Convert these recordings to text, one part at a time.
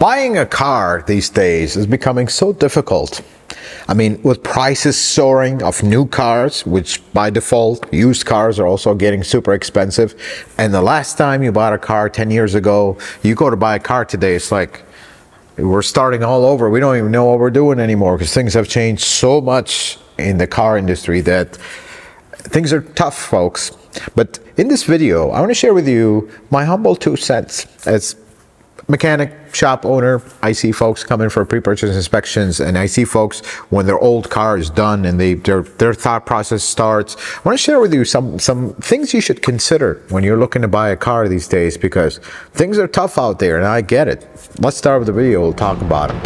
Buying a car these days is becoming so difficult. I mean, with prices soaring of new cars, which by default, used cars are also getting super expensive. And the last time you bought a car 10 years ago, you go to buy a car today, it's like we're starting all over. We don't even know what we're doing anymore because things have changed so much in the car industry that things are tough, folks. But in this video, I want to share with you my humble 2 cents as mechanic shop owner. I see folks coming for pre-purchase inspections, and I see folks when their old car is done and their thought process starts. I want to share with you some things you should consider when you're looking to buy a car these days, because things are tough out there, and I get it. Let's start with the video. We'll talk about them.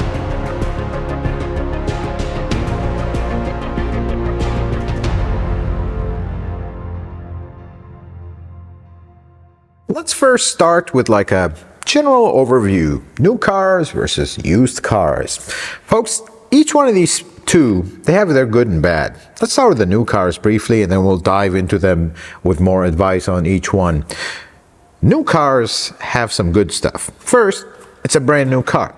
Let's first start with like a general overview. New cars versus used cars. Folks, each one of these two, they have their good and bad. Let's start with the new cars briefly, and then we'll dive into them with more advice on each one. New cars have some good stuff. First, it's a brand new car.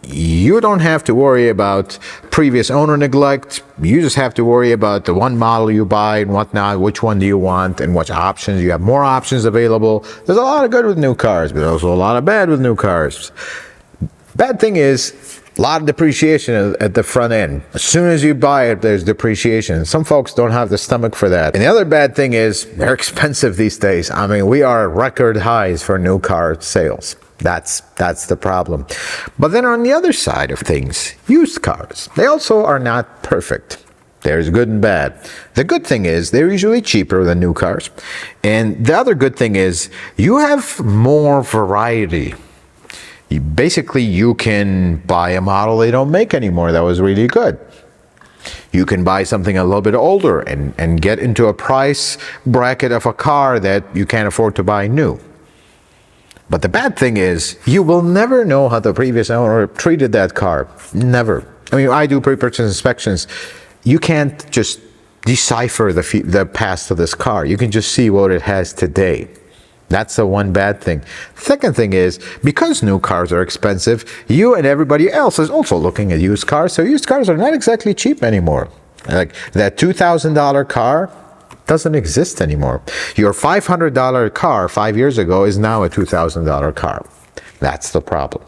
You don't have to worry about previous owner neglect. You just have to worry about the one model you buy and whatnot, which one do you want and what options. You have more options available. There's a lot of good with new cars, but also a lot of bad with new cars. Bad thing is a lot of depreciation at the front end. As soon as you buy it, there's depreciation. Some folks don't have the stomach for that. And the other bad thing is they're expensive these days. I mean, we are at record highs for new car sales. That's the problem. But then on the other side of things, used cars, they also are not perfect. There's good and bad. The good thing is they're usually cheaper than new cars. And the other good thing is you have more variety. Basically, you can buy a model they don't make anymore that was really good. You can buy something a little bit older and get into a price bracket of a car that you can't afford to buy new. But the bad thing is, you will never know how the previous owner treated that car. Never. I mean, I do pre-purchase inspections. You can't just decipher the past of this car. You can just see what it has today. That's the one bad thing. Second thing is, because new cars are expensive, you and everybody else is also looking at used cars. So used cars are not exactly cheap anymore. Like that $2,000 car doesn't exist anymore. Your $500 car 5 years ago is now a $2,000 car. That's the problem.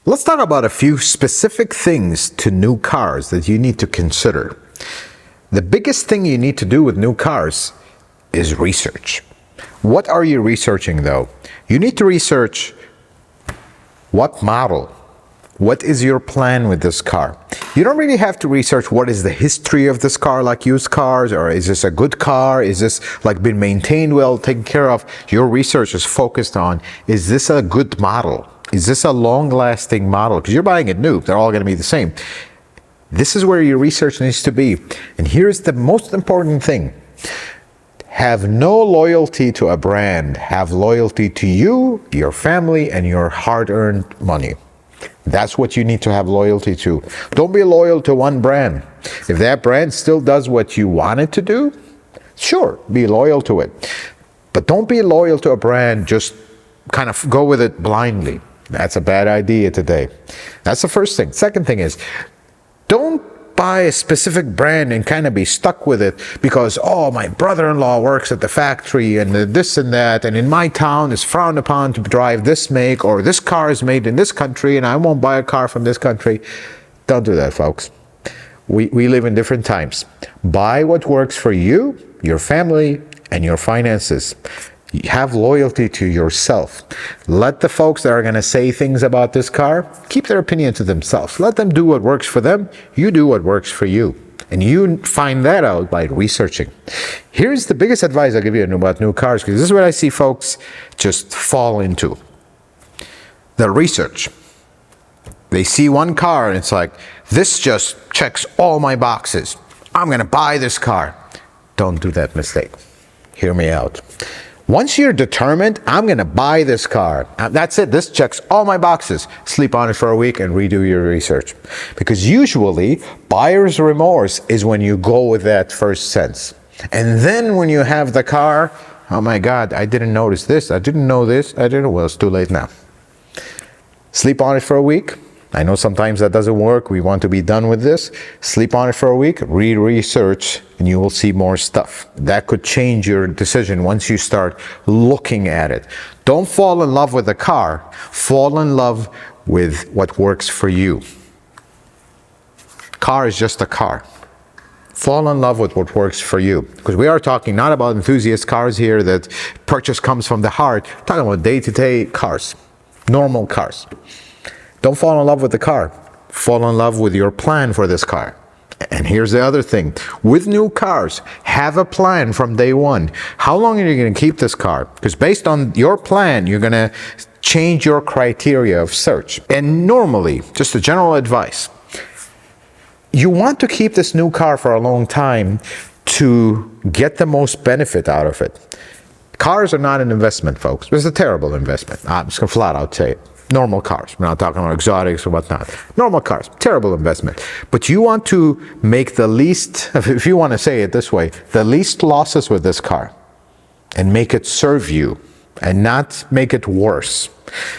Let's talk about a few specific things to new cars that you need to consider. The biggest thing you need to do with new cars is research. What are you researching though? You need to research what model. What is your plan with this car? You don't really have to research what is the history of this car like used cars, or is this a good car? Is this like been maintained well, taken care of? Your research is focused on, is this a good model? Is this a long-lasting model? Because you're buying it new, they're all going to be the same. This is where your research needs to be. And here's the most important thing. Have no loyalty to a brand. Have loyalty to you, your family, and your hard-earned money. That's what you need to have loyalty to. Don't be loyal to one brand. If that brand still does what you want it to do, sure, be loyal to it. But don't be loyal to a brand, just kind of go with it blindly. That's a bad idea today. That's the first thing. Second thing is, don't buy a specific brand and kind of be stuck with it because, oh, my brother-in-law works at the factory and this and that, and in my town it's frowned upon to drive this make, or this car is made in this country and I won't buy a car from this country. Don't do that, folks. We live in different times. Buy what works for you, your family, and your finances. Have loyalty to yourself. Let the folks that are going to say things about this car keep their opinion to themselves. Let them do what works for them. You do what works for you. And you find that out by researching. Here's the biggest advice I'll give you about new cars, because this is what I see folks just fall into. The research. They see one car and it's like, this just checks all my boxes. I'm going to buy this car. Don't do that mistake. Hear me out. Once you're determined, I'm going to buy this car. That's it. This checks all my boxes. Sleep on it for a week and redo your research. Because usually, buyer's remorse is when you go with that first sense. And then when you have the car, Oh my God, I didn't notice this. I didn't know this. Well, it's too late now. Sleep on it for a week. I know sometimes that doesn't work. We want to be done with this. Sleep on it for a week, research, and you will see more stuff. That could change your decision once you start looking at it. Don't fall in love with the car. Fall in love with what works for you. Car is just a car. Fall in love with what works for you. Because we are talking not about enthusiast cars here that purchase comes from the heart. We're talking about day-to-day cars, normal cars. Don't fall in love with the car. Fall in love with your plan for this car. And here's the other thing. With new cars, have a plan from day one. How long are you going to keep this car? Because based on your plan, you're going to change your criteria of search. And normally, just a general advice, you want to keep this new car for a long time to get the most benefit out of it. Cars are not an investment, folks. It's a terrible investment. I'm just going to flat out say it. Normal cars. We're not talking about exotics or whatnot. Normal cars. Terrible investment. But you want to make the least, if you want to say it this way, the least losses with this car and make it serve you and not make it worse.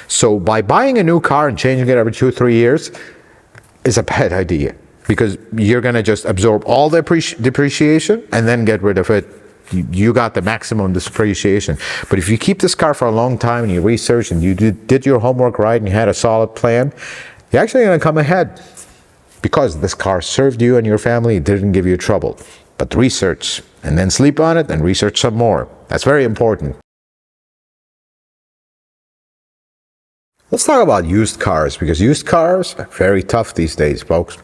So by buying a new car and changing it every 2-3 years is a bad idea because you're going to just absorb all the depreciation and then get rid of it. You got the maximum depreciation. But if you keep this car for a long time and you research and you did your homework right and you had a solid plan, you're actually going to come ahead because this car served you and your family. It didn't give you trouble. But research and then sleep on it and research some more. That's very important. Let's talk about used cars because used cars are very tough these days, folks.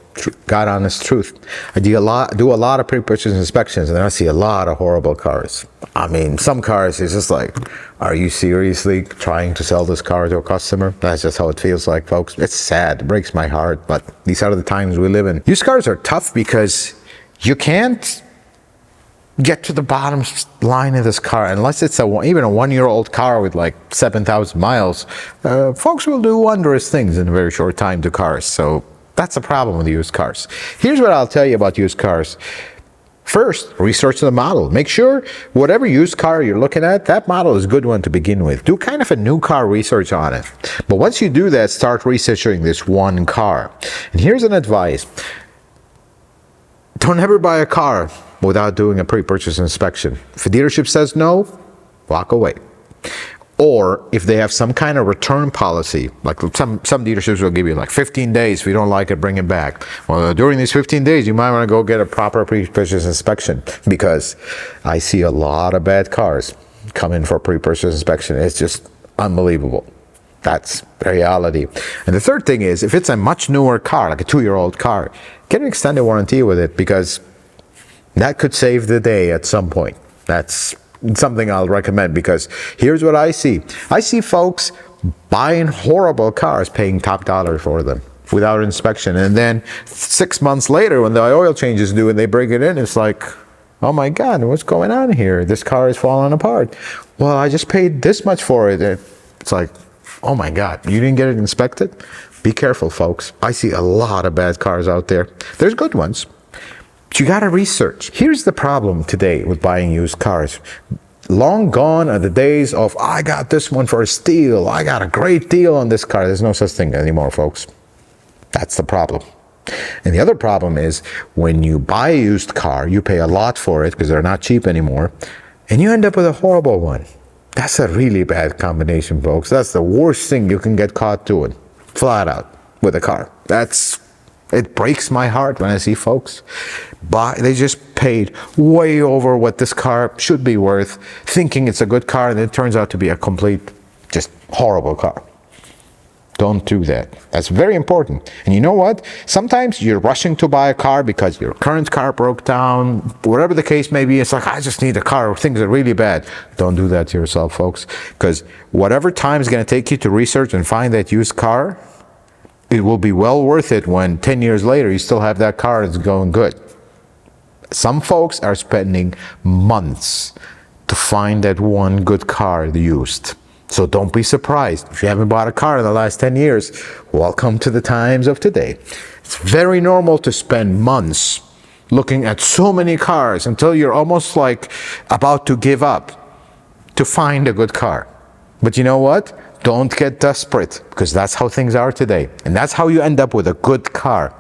God honest truth. I do a lot of pre-purchase inspections and I see a lot of horrible cars. I mean, some cars is just like, are you seriously trying to sell this car to a customer? That's just how it feels like, folks. It's sad. It breaks my heart, but these are the times we live in. Used cars are tough because you can't get to the bottom line of this car unless it's even a 1-year-old car with like 7,000 miles. Folks will do wondrous things in a very short time to cars. So that's the problem with used cars. Here's what I'll tell you about used cars. First, research the model. Make sure whatever used car you're looking at, that model is a good one to begin with. Do kind of a new car research on it. But once you do that, start researching this one car. And here's an advice. Don't ever buy a car without doing a pre-purchase inspection. If a dealership says no, walk away. Or if they have some kind of return policy, like some dealerships will give you like 15 days. If you don't like it, bring it back. Well, during these 15 days, you might want to go get a proper pre-purchase inspection because I see a lot of bad cars come in for pre-purchase inspection. It's just unbelievable. That's reality. And the third thing is, if it's a much newer car, like a 2-year-old car, get an extended warranty with it because that could save the day at some point. That's something I'll recommend because here's what I see. I see folks buying horrible cars, paying top dollar for them without inspection. And then 6 months later, when the oil change is due and they bring it in, it's like, oh my God, what's going on here? This car is falling apart. Well, I just paid this much for it. It's like, oh my God, you didn't get it inspected? Be careful, folks. I see a lot of bad cars out there. There's good ones. But you got to research. Here's the problem today with buying used cars. Long gone are the days of, I got this one for a steal. I got a great deal on this car. There's no such thing anymore, folks. That's the problem. And the other problem is when you buy a used car, you pay a lot for it because they're not cheap anymore, and you end up with a horrible one. That's a really bad combination, folks. That's the worst thing you can get caught doing, flat out, with a car. It breaks my heart when I see folks they just paid way over what this car should be worth, thinking it's a good car, and it turns out to be a complete, just horrible car. Don't do that. That's very important. And you know what? Sometimes you're rushing to buy a car because your current car broke down, whatever the case may be. It's like, I just need a car. Things are really bad. Don't do that to yourself, folks, because whatever time is going to take you to research and find that used car, it will be well worth it when 10 years later you still have that car that's going good. Some folks are spending months to find that one good car used. So don't be surprised. If you haven't bought a car in the last 10 years, welcome to the times of today. It's very normal to spend months looking at so many cars until you're almost like about to give up. to find a good car. But you know what? Don't get desperate, because that's how things are today. And that's how you end up with a good car.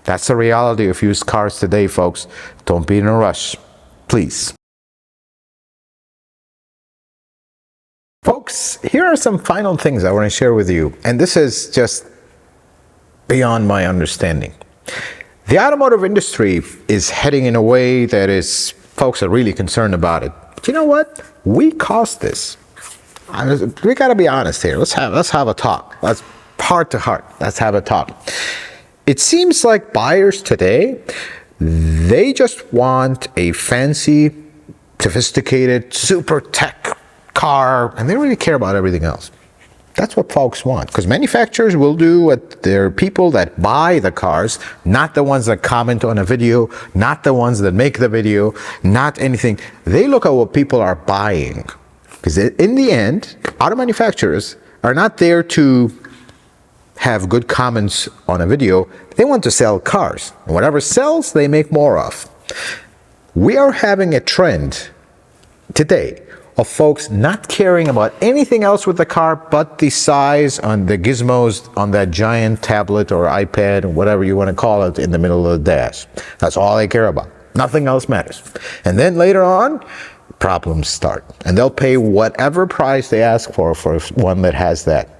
That's the reality of used cars today, folks. Don't be in a rush, please. Folks, here are some final things I want to share with you. And this is just beyond my understanding. The automotive industry is heading in a way that is, folks are really concerned about it. But you know what? We caused this. We got to be honest here. Let's have a talk. Let's heart to heart. Let's have a talk. It seems like buyers today, they just want a fancy, sophisticated, super tech car, and they don't really care about everything else. That's what folks want, because manufacturers will do what their people that buy the cars, not the ones that comment on a video, not the ones that make the video, not anything. They look at what people are buying. Because in the end, auto manufacturers are not there to have good comments on a video. They want to sell cars. And whatever sells, they make more of. We are having a trend today of folks not caring about anything else with the car but the size on the gizmos on that giant tablet or iPad or whatever you want to call it in the middle of the dash. That's all they care about. Nothing else matters. And then later on, problems start. And they'll pay whatever price they ask for one that has that.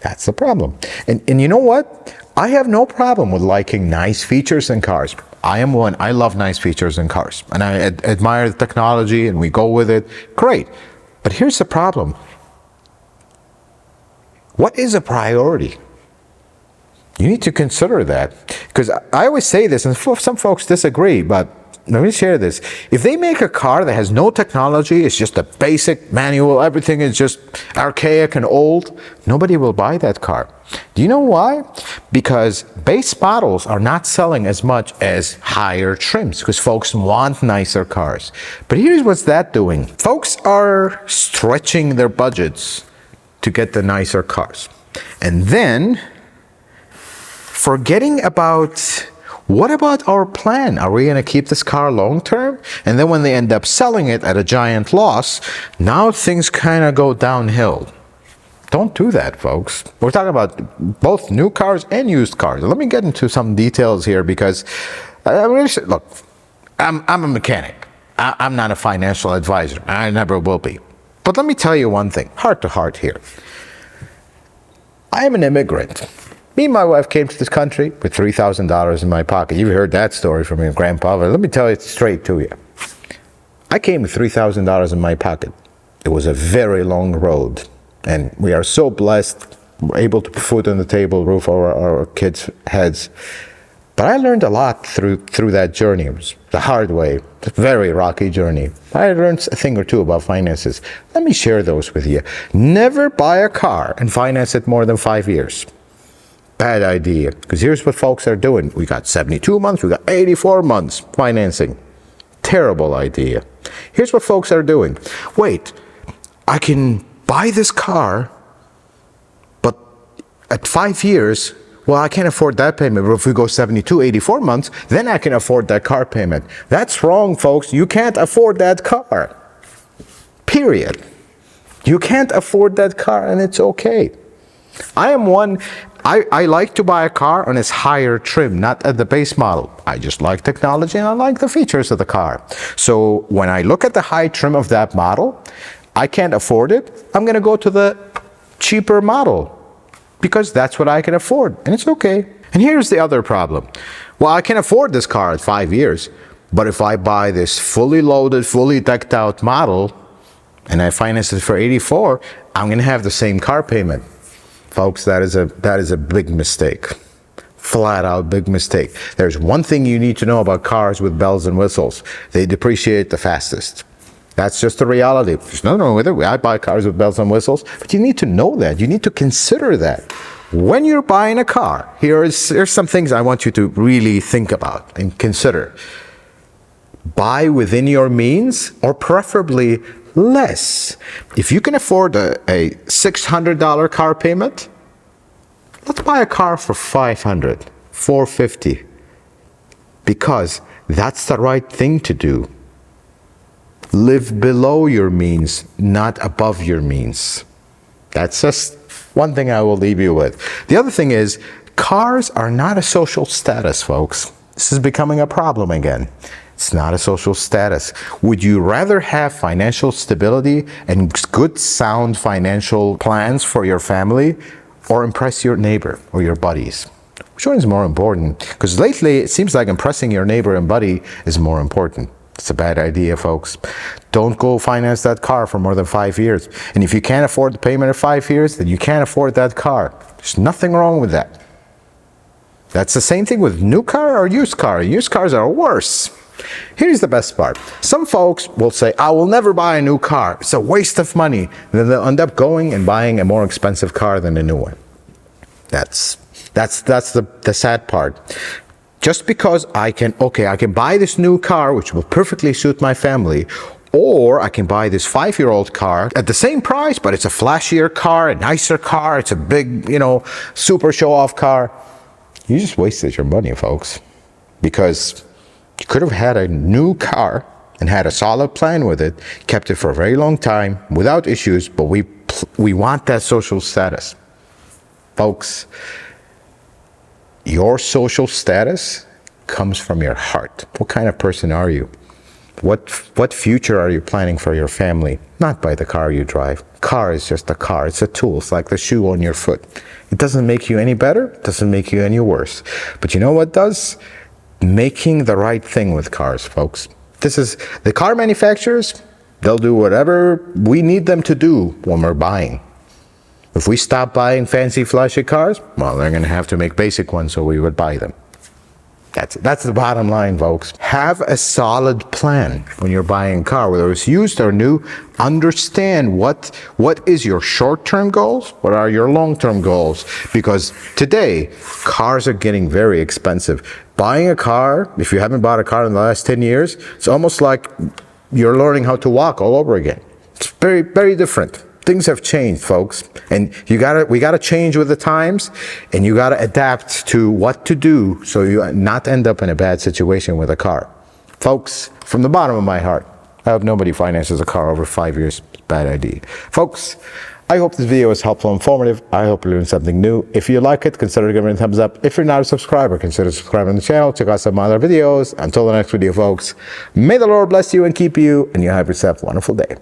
That's the problem. And you know what? I have no problem with liking nice features in cars. I am one. I love nice features in cars. And I admire the technology and we go with it. Great. But here's the problem. What is a priority? You need to consider that. Because I always say this, and some folks disagree, but let me share this. If they make a car that has no technology, it's just a basic manual, everything is just archaic and old, nobody will buy that car. Do you know why? Because base models are not selling as much as higher trims, because folks want nicer cars. But here's what's that doing. Folks are stretching their budgets to get the nicer cars. And then forgetting about, what about our plan? Are we going to keep this car long term? And then when they end up selling it at a giant loss, now things kind of go downhill. Don't do that, folks. We're talking about both new cars and used cars. Let me get into some details here, because look, I'm a mechanic. I'm not a financial advisor. I never will be. But let me tell you one thing, heart to heart here. I am an immigrant. Me and my wife came to this country with $3,000 in my pocket. You've heard that story from your grandpa. But let me tell it straight to you. I came with $3,000 in my pocket. It was a very long road. And we are so blessed. We're able to put food on the table, roof over our kids' heads. But I learned a lot through that journey. It was the hard way. It's a very rocky journey. I learned a thing or two about finances. Let me share those with you. Never buy a car and finance it more than 5 years. Bad idea, because here's what folks are doing. We got 72 months, we got 84 months financing. Terrible idea. Here's what folks are doing. Wait, I can buy this car, but at 5 years, well, I can't afford that payment. But if we go 72, 84 months, then I can afford that car payment. That's wrong, folks. You can't afford that car. Period. You can't afford that car, and it's okay. I am one, I like to buy a car on its higher trim, not at the base model. I just like technology and I like the features of the car. So when I look at the high trim of that model, I can't afford it. I'm going to go to the cheaper model because that's what I can afford, and it's okay. And here's the other problem. Well, I can afford this car at 5 years, but if I buy this fully loaded, fully decked out model and I finance it for 84, I'm going to have the same car payment. Folks, that is a big mistake. Flat out big mistake. There's one thing you need to know about cars with bells and whistles. They depreciate the fastest. That's just the reality. There's nothing wrong with it. I buy cars with bells and whistles, but you need to know that. You need to consider that. When you're buying a car, here's some things I want you to really think about and consider. Buy within your means, or preferably less. If you can afford a $600 car payment, let's buy a car for $500, $450, because that's the right thing to do. Live below your means, not above your means. That's just one thing I will leave you with. The other thing is, cars are not a social status, folks. This is becoming a problem again. It's not a social status. Would you rather have financial stability and good, sound financial plans for your family, or impress your neighbor or your buddies? Which one is more important? Because lately, it seems like impressing your neighbor and buddy is more important. It's a bad idea, folks. Don't go finance that car for more than 5 years. And if you can't afford the payment of 5 years, then you can't afford that car. There's nothing wrong with that. That's the same thing with new car or used car. Used cars are worse. Here's the best part. Some folks will say, I will never buy a new car. It's a waste of money. And then they'll end up going and buying a more expensive car than a new one. That's the sad part. Just because I can buy this new car, which will perfectly suit my family, or I can buy this 5-year-old car at the same price, but it's a flashier car, a nicer car, it's a big, super show-off car. You just wasted your money, folks. Because you could have had a new car and had a solid plan with it, kept it for a very long time without issues, but we want that social status. Folks, your social status comes from your heart. What kind of person are you? What future are you planning for your family? Not by the car you drive. Car is just a car. It's a tool. It's like the shoe on your foot. It doesn't make you any better. It doesn't make you any worse. But you know what does? Making the right thing with cars, folks. This is the car manufacturers. They'll do whatever we need them to do when we're buying. If we stop buying fancy, flashy cars, well, they're going to have to make basic ones, so we would buy them. That's the bottom line, folks. Have a solid plan when you're buying a car, whether it's used or new. Understand what is your short-term goals, what are your long-term goals. Because today, cars are getting very expensive. Buying a car, if you haven't bought a car in the last 10 years, it's almost like you're learning how to walk all over again. It's very, very different. Things have changed, folks, and we gotta change with the times, and you gotta adapt to what to do so you not end up in a bad situation with a car. Folks, from the bottom of my heart, I hope nobody finances a car over 5 years. Bad idea. Folks, I hope this video was helpful and informative. I hope you learned something new. If you like it, consider giving it a thumbs up. If you're not a subscriber, consider subscribing to the channel. Check out some other videos. Until the next video, folks, may the Lord bless you and keep you, and you have yourself a wonderful day.